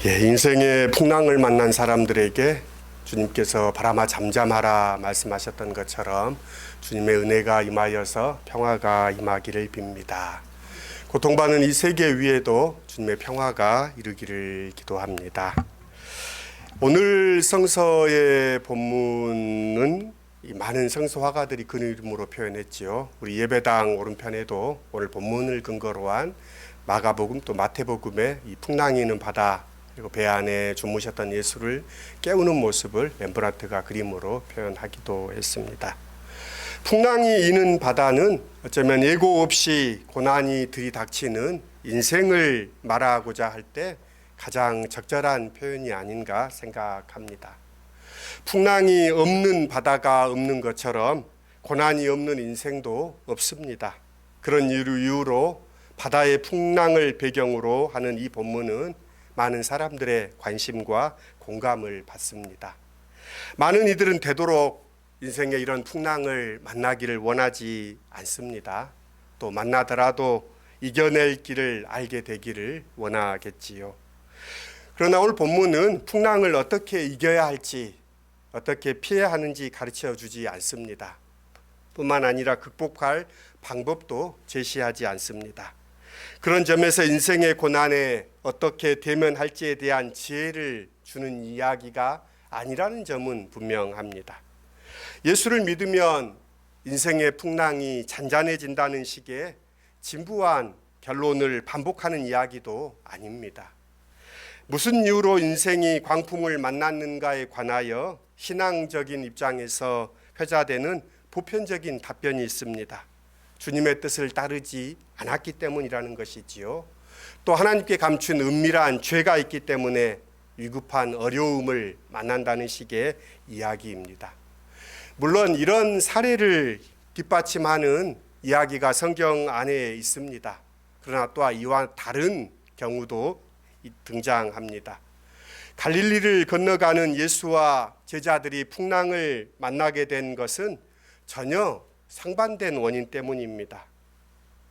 인생의 풍랑을 만난 사람들에게 주님께서 바람아 잠잠하라 말씀하셨던 것처럼 주님의 은혜가 임하여서 평화가 임하기를 빕니다. 고통받는 이 세계 위에도 주님의 평화가 이루기를 기도합니다. 오늘 성서의 본문은 많은 성서 화가들이 그림으로 표현했지요. 우리 예배당 오른편에도 오늘 본문을 근거로 한 마가복음 또 마태복음의 이 풍랑이 있는 바다 그리고 배 안에 주무셨던 예수를 깨우는 모습을 렘브란트가 그림으로 표현하기도 했습니다. 풍랑이 있는 바다는 어쩌면 예고 없이 고난이 들이닥치는 인생을 말하고자 할 때 가장 적절한 표현이 아닌가 생각합니다. 풍랑이 없는 바다가 없는 것처럼 고난이 없는 인생도 없습니다. 그런 이유로 바다의 풍랑을 배경으로 하는 이 본문은 많은 사람들의 관심과 공감을 받습니다. 많은 이들은 되도록 인생의 이런 풍랑을 만나기를 원하지 않습니다. 또 만나더라도 이겨낼 길을 알게 되기를 원하겠지요. 그러나 오늘 본문은 풍랑을 어떻게 이겨야 할지, 어떻게 피해야 하는지 가르쳐 주지 않습니다. 뿐만 아니라 극복할 방법도 제시하지 않습니다. 그런 점에서 인생의 고난에 어떻게 대면할지에 대한 지혜를 주는 이야기가 아니라는 점은 분명합니다. 예수를 믿으면 인생의 풍랑이 잔잔해진다는 식의 진부한 결론을 반복하는 이야기도 아닙니다. 무슨 이유로 인생이 광풍을 만났는가에 관하여 신앙적인 입장에서 회자되는 보편적인 답변이 있습니다. 주님의 뜻을 따르지 않았기 때문이라는 것이지요. 또 하나님께 감춘 은밀한 죄가 있기 때문에 위급한 어려움을 만난다는 식의 이야기입니다. 물론 이런 사례를 뒷받침하는 이야기가 성경 안에 있습니다. 그러나 또 이와 다른 경우도 등장합니다. 갈릴리를 건너가는 예수와 제자들이 풍랑을 만나게 된 것은 전혀 상반된 원인 때문입니다.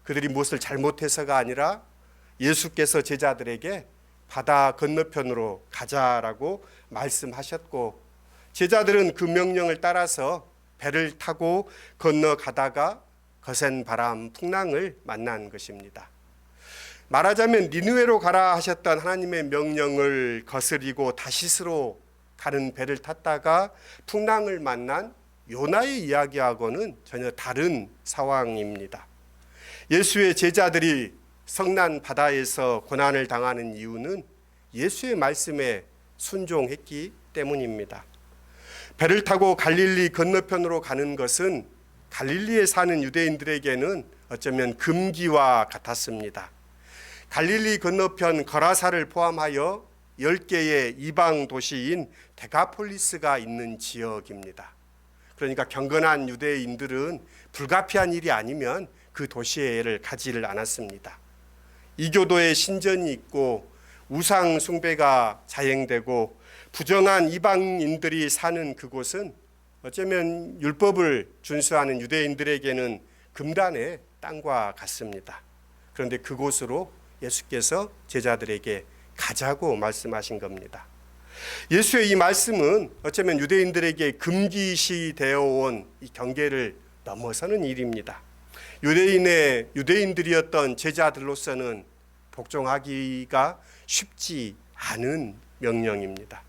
그들이 무엇을 잘못해서가 아니라 예수께서 제자들에게 바다 건너편으로 가자라고 말씀하셨고 제자들은 그 명령을 따라서 배를 타고 건너가다가 거센 바람, 풍랑을 만난 것입니다. 말하자면 니느웨로 가라 하셨던 하나님의 명령을 거스리고 다시스로 가는 배를 탔다가 풍랑을 만난 요나의 이야기하고는 전혀 다른 상황입니다. 예수의 제자들이 성난 바다에서 고난을 당하는 이유는 예수의 말씀에 순종했기 때문입니다. 배를 타고 갈릴리 건너편으로 가는 것은 갈릴리에 사는 유대인들에게는 어쩌면 금기와 같았습니다. 갈릴리 건너편 거라사를 포함하여 10개의 이방 도시인 데가폴리스가 있는 지역입니다. 그러니까 경건한 유대인들은 불가피한 일이 아니면 그 도시를 가지를 않았습니다. 이교도의 신전이 있고 우상 숭배가 자행되고 부정한 이방인들이 사는 그곳은 어쩌면 율법을 준수하는 유대인들에게는 금단의 땅과 같습니다. 그런데 그곳으로 예수께서 제자들에게 가자고 말씀하신 겁니다. 예수의 이 말씀은 어쩌면 유대인들에게 금기시 되어 온 이 경계를 넘어서는 일입니다. 유대인들이었던 제자들로서는 복종하기가 쉽지 않은 명령입니다.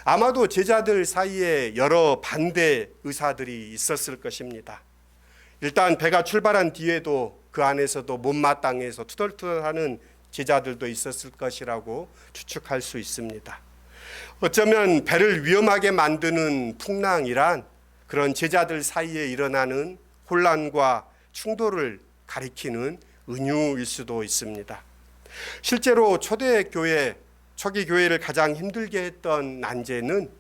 아마도 제자들 사이에 여러 반대 의사들이 있었을 것입니다. 일단 배가 출발한 뒤에도 그 안에서도 못마땅해서 투덜투덜하는 제자들도 있었을 것이라고 추측할 수 있습니다. 어쩌면 배를 위험하게 만드는 풍랑이란 그런 제자들 사이에 일어나는 혼란과 충돌을 가리키는 은유일 수도 있습니다. 실제로 초대교회, 초기 교회를 가장 힘들게 했던 난제는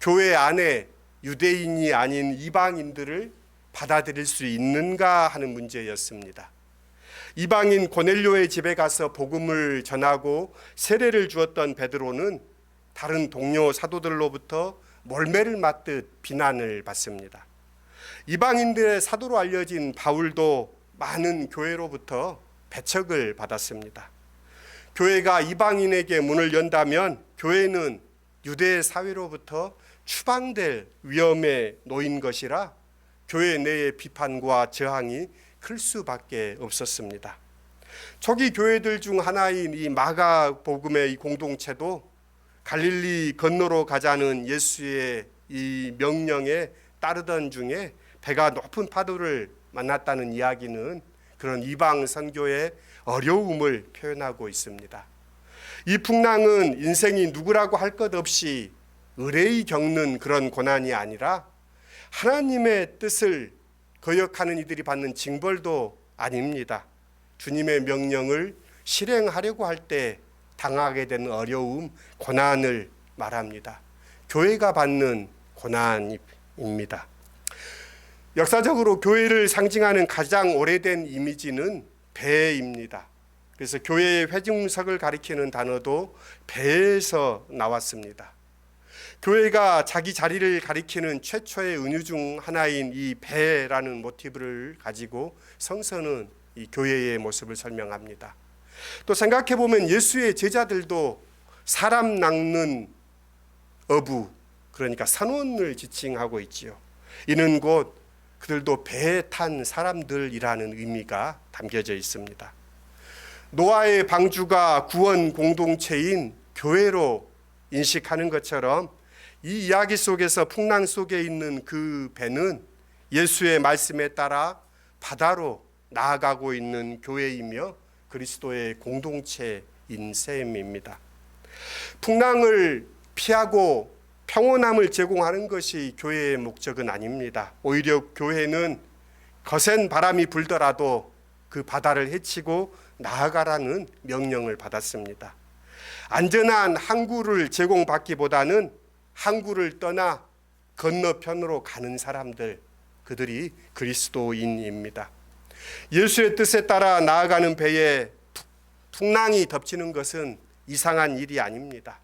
교회 안에 유대인이 아닌 이방인들을 받아들일 수 있는가 하는 문제였습니다. 이방인 고넬료의 집에 가서 복음을 전하고 세례를 주었던 베드로는 다른 동료 사도들로부터 몰매를 맞듯 비난을 받습니다. 이방인들의 사도로 알려진 바울도 많은 교회로부터 배척을 받았습니다. 교회가 이방인에게 문을 연다면 교회는 유대 사회로부터 추방될 위험에 놓인 것이라 교회 내의 비판과 저항이 클 수밖에 없었습니다. 초기 교회들 중 하나인 이 마가복음의 이 공동체도 갈릴리 건너로 가자는 예수의 이 명령에 따르던 중에 배가 높은 파도를 만났다는 이야기는 그런 이방 선교의 어려움을 표현하고 있습니다. 이 풍랑은 인생이 누구라고 할 것 없이 의뢰이 겪는 그런 고난이 아니라 하나님의 뜻을 거역하는 이들이 받는 징벌도 아닙니다. 주님의 명령을 실행하려고 할 때 당하게 되는 어려움, 고난을 말합니다. 교회가 받는 고난입니다. 역사적으로 교회를 상징하는 가장 오래된 이미지는 배입니다. 그래서 교회의 회중석을 가리키는 단어도 배에서 나왔습니다. 교회가 자기 자리를 가리키는 최초의 은유 중 하나인 이 배라는 모티브를 가지고 성서는 이 교회의 모습을 설명합니다. 또 생각해 보면 예수의 제자들도 사람 낚는 어부, 그러니까 선원을 지칭하고 있지요. 이는 곧 그들도 배에 탄 사람들이라는 의미가 담겨져 있습니다. 노아의 방주가 구원 공동체인 교회로 인식하는 것처럼 이 이야기 속에서 풍랑 속에 있는 그 배는 예수의 말씀에 따라 바다로 나아가고 있는 교회이며 그리스도의 공동체인 셈입니다. 풍랑을 피하고 평온함을 제공하는 것이 교회의 목적은 아닙니다. 오히려 교회는 거센 바람이 불더라도 그 바다를 헤치고 나아가라는 명령을 받았습니다. 안전한 항구를 제공받기보다는 항구를 떠나 건너편으로 가는 사람들, 그들이 그리스도인입니다. 예수의 뜻에 따라 나아가는 배에 풍랑이 덮치는 것은 이상한 일이 아닙니다.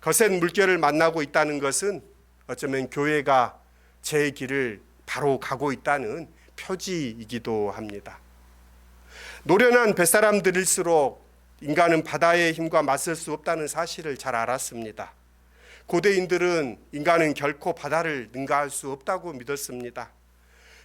거센 물결을 만나고 있다는 것은 어쩌면 교회가 제 길을 바로 가고 있다는 표지이기도 합니다. 노련한 뱃사람들일수록 인간은 바다의 힘과 맞설 수 없다는 사실을 잘 알았습니다. 고대인들은 인간은 결코 바다를 능가할 수 없다고 믿었습니다.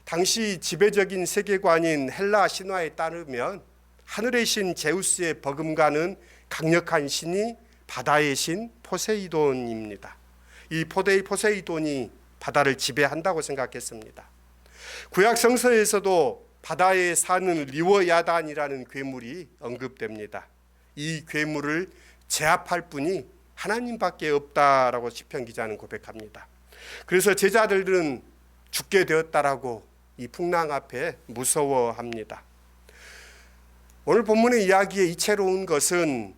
당시 지배적인 세계관인 헬라 신화에 따르면 하늘의 신 제우스의 버금가는 강력한 신이 바다의 신 포세이돈입니다. 이 포세이돈이 바다를 지배한다고 생각했습니다. 구약 성서에서도 바다에 사는 리워야단이라는 괴물이 언급됩니다. 이 괴물을 제압할 분이 하나님밖에 없다라고 시편 기자는 고백합니다. 그래서 제자들은 죽게 되었다라고 이 풍랑 앞에 무서워합니다. 오늘 본문의 이야기의 이채로운 것은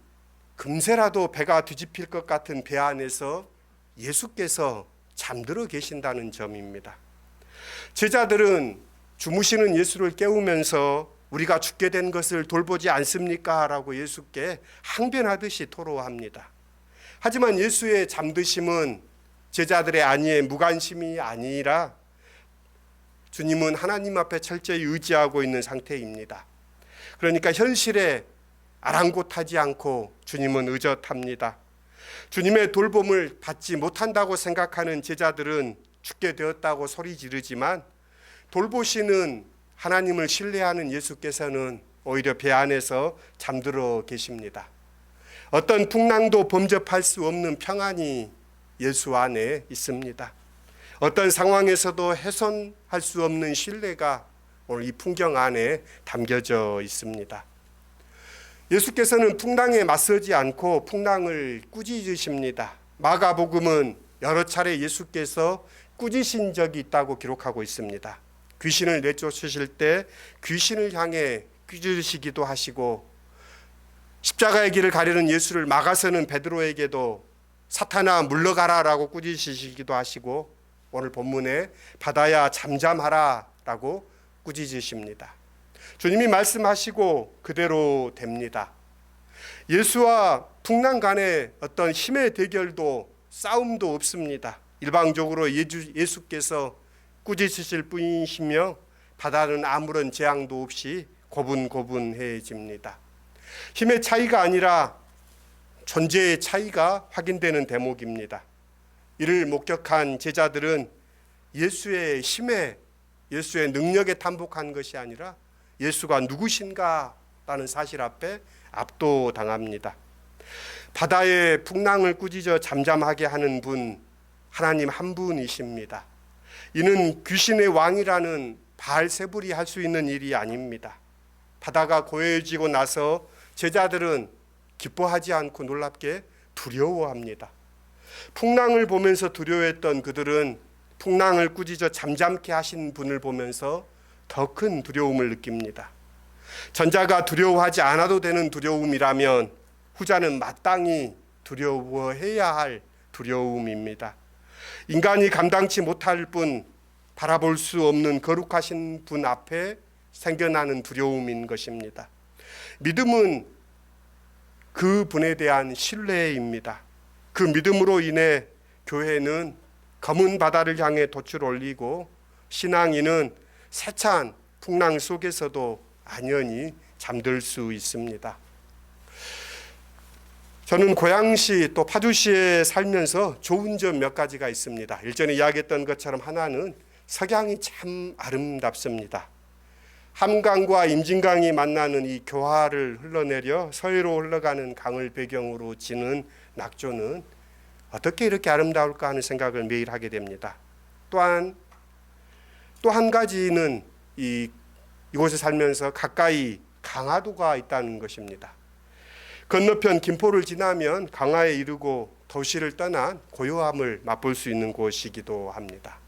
금세라도 배가 뒤집힐 것 같은 배 안에서 예수께서 잠들어 계신다는 점입니다. 제자들은 주무시는 예수를 깨우면서 우리가 죽게 된 것을 돌보지 않습니까? 라고 예수께 항변하듯이 토로합니다. 하지만 예수의 잠드심은 제자들의 안위에 무관심이 아니라 주님은 하나님 앞에 철저히 의지하고 있는 상태입니다. 그러니까 현실에 아랑곳하지 않고 주님은 의젓합니다. 주님의 돌봄을 받지 못한다고 생각하는 제자들은 죽게 되었다고 소리 지르지만 돌보시는 하나님을 신뢰하는 예수께서는 오히려 배 안에서 잠들어 계십니다. 어떤 풍랑도 범접할 수 없는 평안이 예수 안에 있습니다. 어떤 상황에서도 훼손할 수 없는 신뢰가 오늘 이 풍경 안에 담겨져 있습니다. 예수께서는 풍랑에 맞서지 않고 풍랑을 꾸짖으십니다. 마가복음은 여러 차례 예수께서 꾸짖으신 적이 있다고 기록하고 있습니다. 귀신을 내쫓으실 때 귀신을 향해 꾸짖으시기도 하시고 십자가의 길을 가려는 예수를 막아서는 베드로에게도 사탄아 물러가라라고 꾸짖으시기도 하시고 오늘 본문에 바다야 잠잠하라라고 꾸짖으십니다. 주님이 말씀하시고 그대로 됩니다. 예수와 풍랑 간의 어떤 힘의 대결도 싸움도 없습니다. 일방적으로 예수께서 꾸짖으실 뿐이시며 바다는 아무런 재앙도 없이 고분고분해집니다. 힘의 차이가 아니라 존재의 차이가 확인되는 대목입니다. 이를 목격한 제자들은 예수의 힘에, 예수의 능력에 탐복한 것이 아니라 예수가 누구신가라는 사실 앞에 압도당합니다. 바다의 풍랑을 꾸짖어 잠잠하게 하는 분, 하나님 한 분이십니다. 이는 귀신의 왕이라는 바알세불이 할 수 있는 일이 아닙니다. 바다가 고요해지고 나서 제자들은 기뻐하지 않고 놀랍게 두려워합니다. 풍랑을 보면서 두려워했던 그들은 풍랑을 꾸짖어 잠잠케 하신 분을 보면서 더 큰 두려움을 느낍니다. 전자가 두려워하지 않아도 되는 두려움이라면 후자는 마땅히 두려워해야 할 두려움입니다. 인간이 감당치 못할 뿐 바라볼 수 없는 거룩하신 분 앞에 생겨나는 두려움인 것입니다. 믿음은 그 분에 대한 신뢰입니다. 그 믿음으로 인해 교회는 검은 바다를 향해 돛을 올리고 신앙인은 세찬 풍랑 속에서도 안연히 잠들 수 있습니다. 저는 고양시 또 파주시에 살면서 좋은 점 몇 가지가 있습니다. 일전에 이야기했던 것처럼 하나는 석양이 참 아름답습니다. 함강과 임진강이 만나는 이 교화를 흘러내려 서해로 흘러가는 강을 배경으로 지는 낙조는 어떻게 이렇게 아름다울까 하는 생각을 매일 하게 됩니다. 또한 또 한 가지는 이곳에 살면서 가까이 강화도가 있다는 것입니다. 건너편 김포를 지나면 강화에 이르고 도시를 떠난 고요함을 맛볼 수 있는 곳이기도 합니다.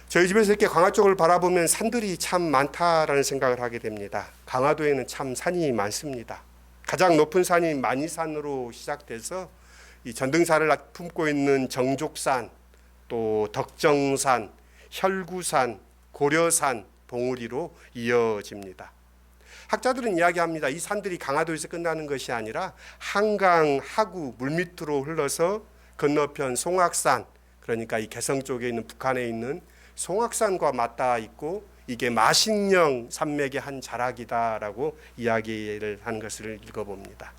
저희 집에서 이렇게 강화 쪽을 바라보면 산들이 참 많다라는 생각을 하게 됩니다. 강화도에는 참 산이 많습니다. 가장 높은 산이 만이산으로 시작돼서 이 전등산을 품고 있는 정족산, 또 덕정산, 혈구산, 고려산, 봉우리로 이어집니다. 학자들은 이야기합니다. 이 산들이 강화도에서 끝나는 것이 아니라 한강 하구 물밑으로 흘러서 건너편 송악산, 그러니까 이 개성 쪽에 있는 북한에 있는 송악산과 맞닿아 있고 이게 마신령 산맥의 한 자락이다라고 이야기를 한 것을 읽어봅니다.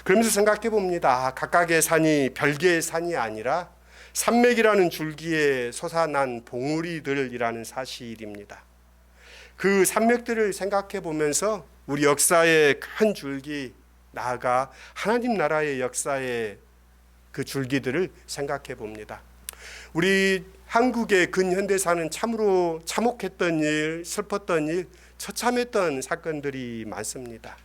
그러면서 생각해 봅니다. 각각의 산이 별개의 산이 아니라 산맥이라는 줄기에 솟아난 봉우리들이라는 사실입니다. 그 산맥들을 생각해 보면서 우리 역사의 큰 줄기, 나아가 하나님 나라의 역사의 그 줄기들을 생각해 봅니다. 우리 한국의 근현대사는 참으로 참혹했던 일, 슬펐던 일, 처참했던 사건들이 많습니다.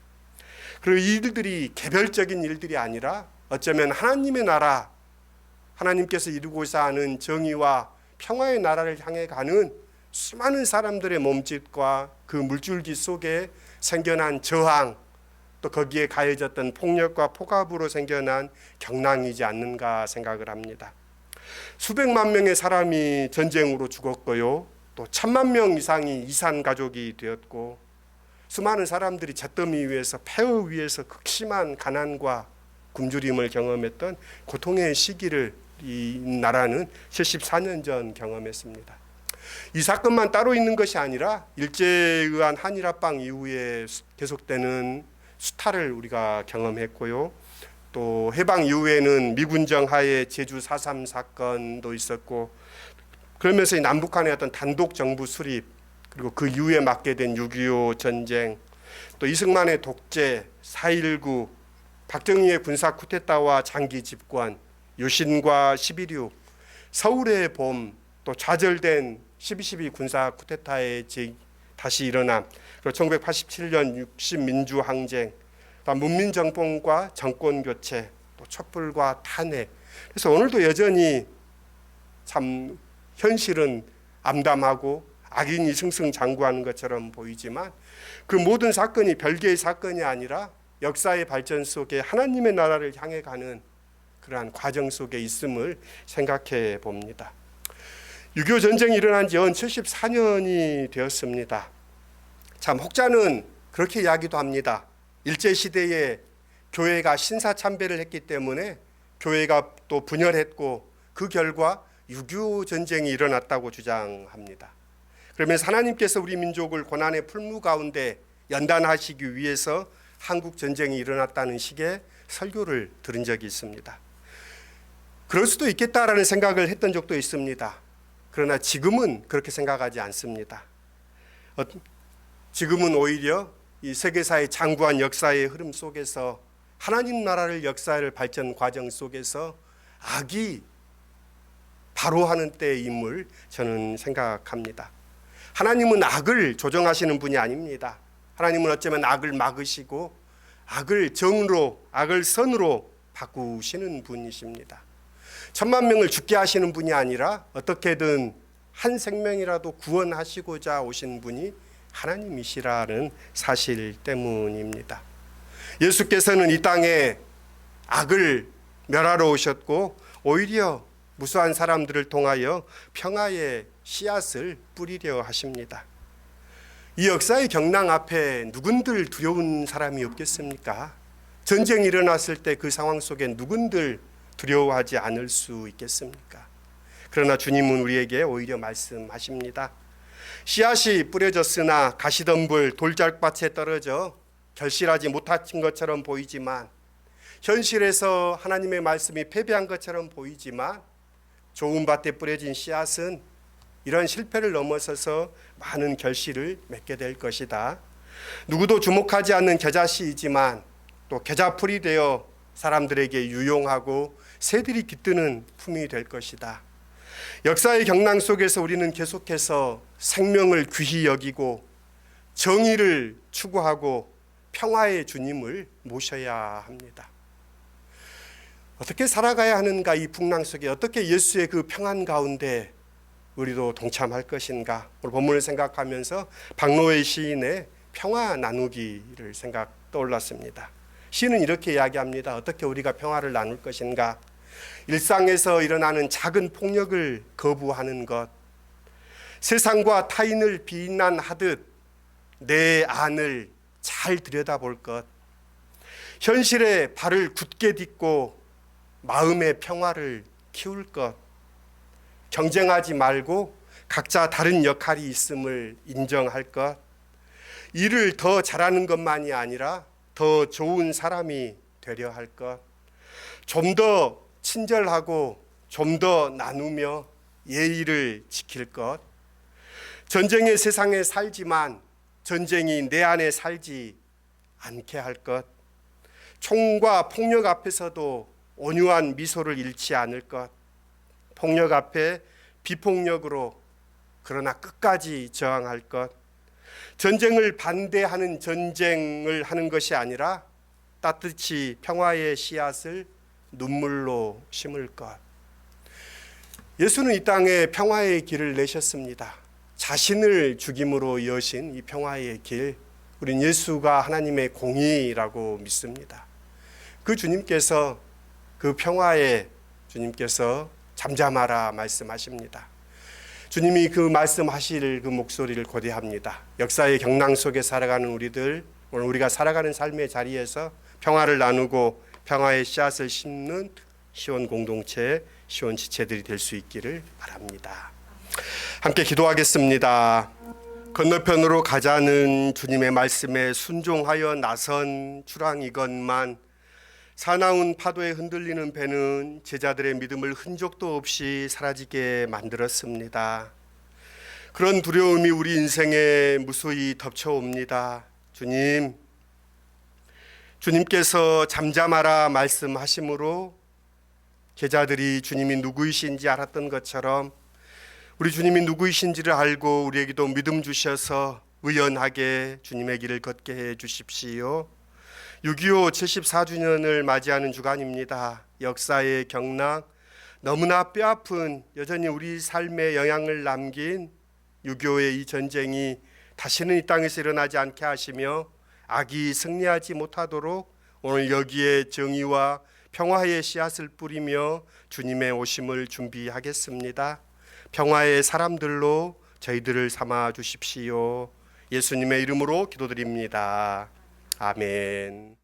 그리고 이 일들이 개별적인 일들이 아니라 어쩌면 하나님의 나라, 하나님께서 이루고자 하는 정의와 평화의 나라를 향해 가는 수많은 사람들의 몸짓과 그 물줄기 속에 생겨난 저항, 또 거기에 가해졌던 폭력과 폭압으로 생겨난 경랑이지 않는가 생각을 합니다. 수백만 명의 사람이 전쟁으로 죽었고요, 또 1000만 이상이 이산 가족이 되었고, 수많은 사람들이 잿더미 위에서 폐허 위에서 극심한 가난과 굶주림을 경험했던 고통의 시기를 이 나라는 74년 전 경험했습니다. 이 사건만 따로 있는 것이 아니라 일제에 의한 한일합방 이후에 계속되는 수탈을 우리가 경험했고요, 또 해방 이후에는 미군정 하에 제주 4.3 사건도 있었고, 그러면서 이 남북한의 어떤 단독 정부 수립, 그리고 그 이후에 맞게 된 6.25 전쟁, 또 이승만의 독재, 4.19, 박정희의 군사 쿠데타와 장기 집권, 유신과 11.6, 서울의 봄, 또 좌절된 12.12 군사 쿠데타의 다시 일어남, 그리고 1987년 60 민주항쟁, 문민정권과 정권교체, 또 촛불과 탄핵. 그래서 오늘도 여전히 참 현실은 암담하고 악인이 승승장구하는 것처럼 보이지만 그 모든 사건이 별개의 사건이 아니라 역사의 발전 속에 하나님의 나라를 향해 가는 그러한 과정 속에 있음을 생각해 봅니다. 6.25 전쟁이 일어난 지 연 74년이 되었습니다. 참 혹자는 그렇게 이야기도 합니다. 일제시대에 교회가 신사참배를 했기 때문에 교회가 또 분열했고 그 결과 6.25 전쟁이 일어났다고 주장합니다. 그러면서 하나님께서 우리 민족을 고난의 풀무 가운데 연단하시기 위해서 한국 전쟁이 일어났다는 식의 설교를 들은 적이 있습니다. 그럴 수도 있겠다라는 생각을 했던 적도 있습니다. 그러나 지금은 그렇게 생각하지 않습니다. 지금은 오히려 이 세계사의 장구한 역사의 흐름 속에서 하나님 나라를 역사를 발전 과정 속에서 악이 바로 하는 때의 임을 저는 생각합니다. 하나님은 악을 조정하시는 분이 아닙니다. 하나님은 어쩌면 악을 막으시고 악을 정으로, 악을 선으로 바꾸시는 분이십니다. 1,000,000 명을 죽게 하시는 분이 아니라 어떻게든 한 생명이라도 구원하시고자 오신 분이 하나님이시라는 사실 때문입니다. 예수께서는 이 땅에 악을 멸하러 오셨고 오히려 무수한 사람들을 통하여 평화의 씨앗을 뿌리려 하십니다. 이 역사의 경랑 앞에 누군들 두려운 사람이 없겠습니까? 전쟁이 일어났을 때 그 상황 속에 누군들 두려워하지 않을 수 있겠습니까? 그러나 주님은 우리에게 오히려 말씀하십니다. 씨앗이 뿌려졌으나 가시덤불 돌짝밭에 떨어져 결실하지 못한 것처럼 보이지만, 현실에서 하나님의 말씀이 패배한 것처럼 보이지만, 좋은 밭에 뿌려진 씨앗은 이런 실패를 넘어서서 많은 결실을 맺게 될 것이다. 누구도 주목하지 않는 겨자씨이지만 또 겨자풀이 되어 사람들에게 유용하고 새들이 깃드는 품이 될 것이다. 역사의 경랑 속에서 우리는 계속해서 생명을 귀히 여기고 정의를 추구하고 평화의 주님을 모셔야 합니다. 어떻게 살아가야 하는가? 이 풍랑 속에 어떻게 예수의 그 평안 가운데 우리도 동참할 것인가? 오늘 본문을 생각하면서 박노해 시인의 평화 나누기를 떠올랐습니다. 시인은 이렇게 이야기합니다. 어떻게 우리가 평화를 나눌 것인가? 일상에서 일어나는 작은 폭력을 거부하는 것, 세상과 타인을 비난하듯 내 안을 잘 들여다볼 것, 현실에 발을 굳게 딛고 마음의 평화를 키울 것, 경쟁하지 말고 각자 다른 역할이 있음을 인정할 것, 일을 더 잘하는 것만이 아니라 더 좋은 사람이 되려 할 것, 좀 더 친절하고 좀 더 나누며 예의를 지킬 것, 전쟁의 세상에 살지만 전쟁이 내 안에 살지 않게 할 것, 총과 폭력 앞에서도 온유한 미소를 잃지 않을 것, 폭력 앞에 비폭력으로 그러나 끝까지 저항할 것, 전쟁을 반대하는 전쟁을 하는 것이 아니라 따뜻이 평화의 씨앗을 눈물로 심을 것. 예수는 이 땅에 평화의 길을 내셨습니다. 자신을 죽임으로 여신 이 평화의 길, 우린 예수가 하나님의 공의라고 믿습니다. 그 주님께서 그 평화에 주님께서 잠잠하라 말씀하십니다. 주님이 그 말씀하실 그 목소리를 고대합니다. 역사의 경랑 속에 살아가는 우리들, 오늘 우리가 살아가는 삶의 자리에서 평화를 나누고 평화의 씨앗을 심는 시온 공동체, 시온 지체들이 될 수 있기를 바랍니다. 함께 기도하겠습니다. 건너편으로 가자는 주님의 말씀에 순종하여 나선 출항이건만 사나운 파도에 흔들리는 배는 제자들의 믿음을 흔적도 없이 사라지게 만들었습니다. 그런 두려움이 우리 인생에 무수히 덮쳐옵니다. 주님께서 잠잠하라 말씀하심으로 제자들이 주님이 누구이신지 알았던 것처럼 우리 주님이 누구이신지를 알고 우리에게도 믿음 주셔서 의연하게 주님의 길을 걷게 해 주십시오. 6.25 74주년을 맞이하는 주간입니다. 역사의 경랑, 너무나 뼈아픈 여전히 우리 삶에 영향을 남긴 6.25의 이 전쟁이 다시는 이 땅에서 일어나지 않게 하시며 악이 승리하지 못하도록 오늘 여기에 정의와 평화의 씨앗을 뿌리며 주님의 오심을 준비하겠습니다. 평화의 사람들로 저희들을 삼아 주십시오. 예수님의 이름으로 기도드립니다. 아멘.